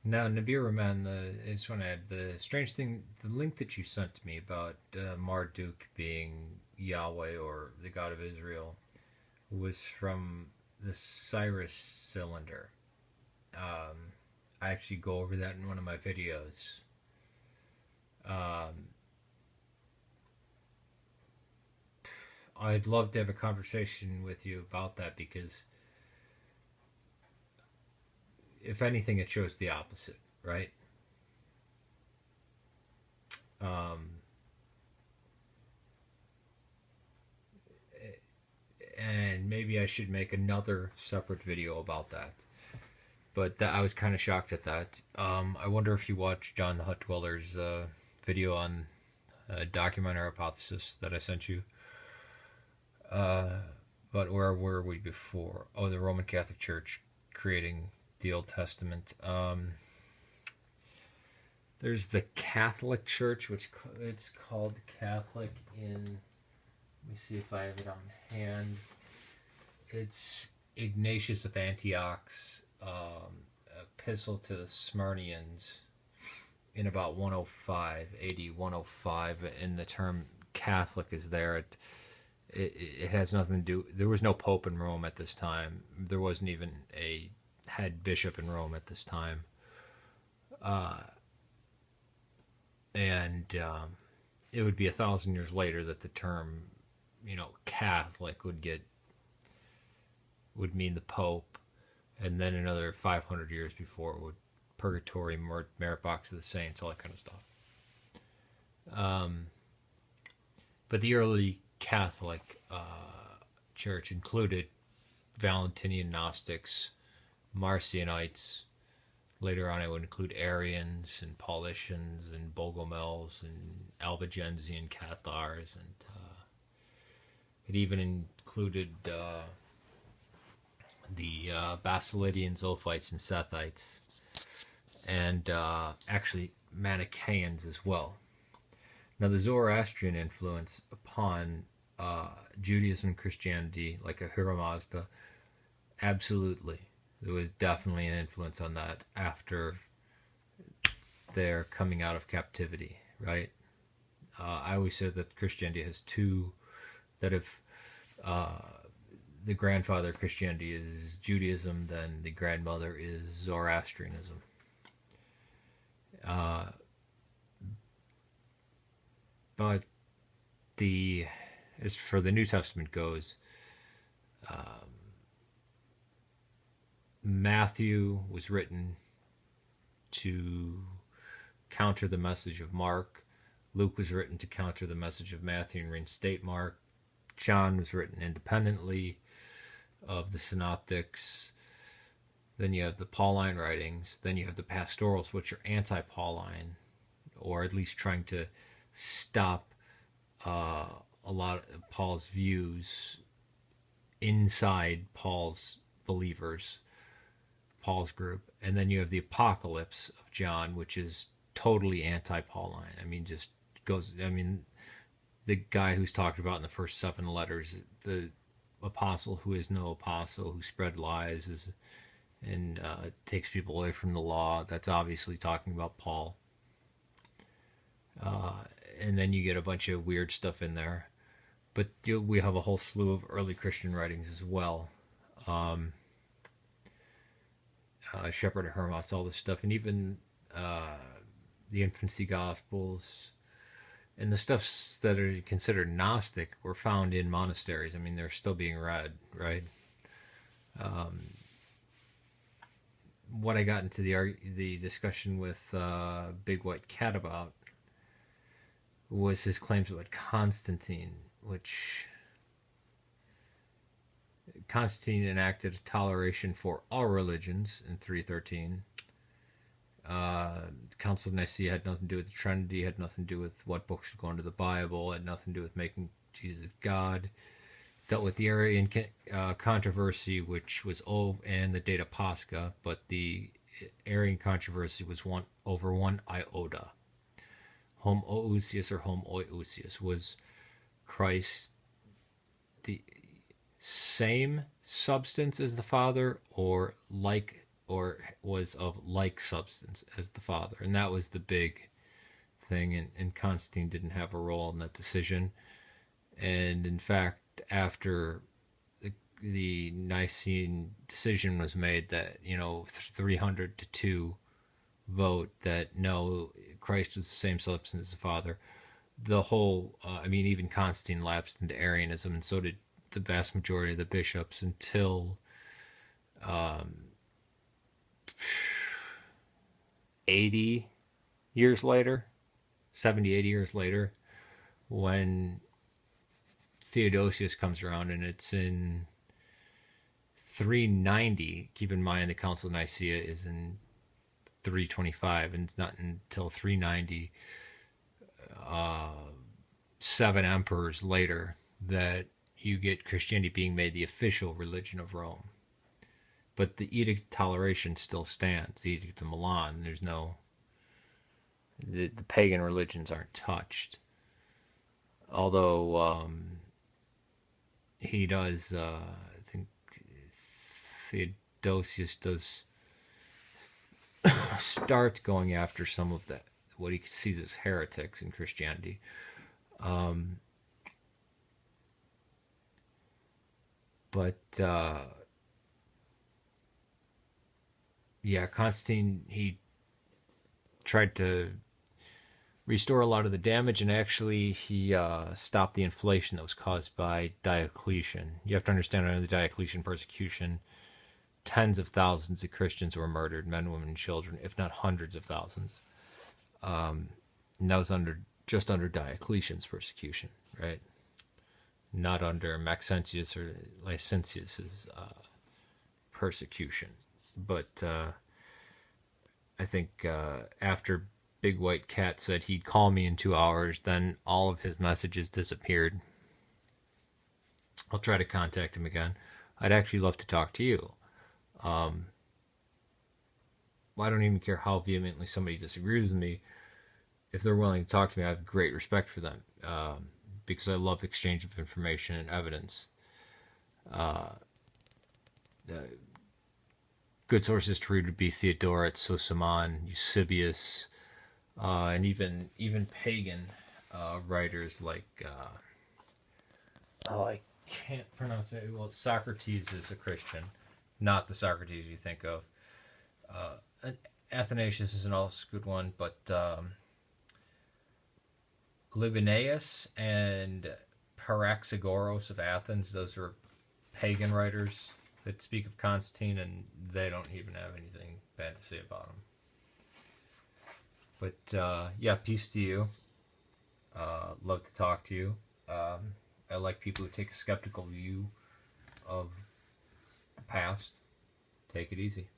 Now, Nibiruman, I just want to add the strange thing, the link that you sent to me about Marduk being Yahweh or the God of Israel was from the Cyrus cylinder. I actually go over that in one of my videos. Um, I'd love to have a conversation with you about that because, if anything, it shows the opposite, right? Um, and maybe I should make another separate video about that. But I was kind of shocked at that. I wonder if you watched John the Hut Dweller's video on documentary hypothesis that I sent you. Uh, but where were we before? Oh, the Roman Catholic Church creating the Old Testament. There's the Catholic Church, which it's called Catholic in. Let me see if I have it on hand. It's Ignatius of Antioch's epistle to the Smyrnians in about 105, AD 105, and the term Catholic is there. It has nothing to do. There was no pope in Rome at this time. There wasn't even a head bishop in Rome at this time. Uh, and it would be 1,000 years later that the term, Catholic would mean the Pope, and then another 500 years before it would purgatory, merit box of the saints, all that kind of stuff. Um, but the early Catholic Church included Valentinian Gnostics, Marcionites. Later on, it would include Arians and Paulicians and Bogomils and Albigensian Cathars, and it even included the Basilidians, Ophites, and Sethites, and actually Manichaeans as well. Now, the Zoroastrian influence upon Judaism and Christianity, like Ahura Mazda, absolutely. There was definitely an influence on that after their coming out of captivity, right? I always said that Christianity has two, that if the grandfather of Christianity is Judaism, then the grandmother is Zoroastrianism. Uh, but as for the New Testament goes, um, Matthew was written to counter the message of Mark. Luke was written to counter the message of Matthew and reinstate Mark. John was written independently of the synoptics. Then you have the Pauline writings. Then you have the pastorals, which are anti-Pauline, or at least trying to stop a lot of Paul's views inside Paul's believers, Paul's group. And then you have the Apocalypse of John, which is totally anti-Pauline. I mean, just goes. I mean, the guy who's talked about in the first 7 letters, the apostle who is no apostle, who spread lies, and takes people away from the law. That's obviously talking about Paul. And then you get a bunch of weird stuff in there. But we have a whole slew of early Christian writings as well. Shepherd of Hermas, all this stuff, and even the infancy Gospels, and the stuffs that are considered Gnostic were found in monasteries. I mean, they're still being read, right? What I got into the discussion with Big White Cat about was his claims about Constantine, which Constantine enacted a toleration for all religions in 313. The Council of Nicaea had nothing to do with the Trinity, had nothing to do with what books should go into the Bible, had nothing to do with making Jesus God. Dealt with the Arian controversy, which was and the Data Pascha, but the Arian controversy was over one iota. Homoousios or homoousios, was Christ the same substance as the Father, or like or was of like substance as the Father. And that was the big thing, and Constantine didn't have a role in that decision. And in fact, after the Nicene decision was made, that 300 to 2 vote that no, Christ was the same substance as the Father, the whole even Constantine lapsed into Arianism, and so did the vast majority of the bishops, until 80 years later, 70, 80 years later, when Theodosius comes around, and it's in 390. Keep in mind the Council of Nicaea is in 325, and it's not until 390, 7 emperors later, that you get Christianity being made the official religion of Rome. But the Edict of Toleration still stands. The Edict of Milan, there's no... The pagan religions aren't touched. Although he does, I think Theodosius does start going after some of that, what he sees as heretics in Christianity. Constantine, he tried to restore a lot of the damage, and actually he stopped the inflation that was caused by Diocletian. You have to understand, under the Diocletian persecution, tens of thousands of Christians were murdered, men, women, and children, if not hundreds of thousands. And that was just under Diocletian's persecution, right? Not under Maxentius or Licentius's persecution. But I think after Big White Cat said he'd call me in 2 hours, then all of his messages disappeared. I'll try to contact him again. I'd actually love to talk to you. I don't even care how vehemently somebody disagrees with me. If they're willing to talk to me, I have great respect for them, because I love exchange of information and evidence. Good sources to read would be Theodoret, Sosaman, Eusebius, and even pagan writers like I can't pronounce it. Well, Socrates is a Christian, not the Socrates you think of. Athanasius is an also good one, but Libanaeus and Paraxagoras of Athens, those are pagan writers that speak of Constantine, and they don't even have anything bad to say about him. But peace to you. Love to talk to you. I like people who take a skeptical view of the past. Take it easy.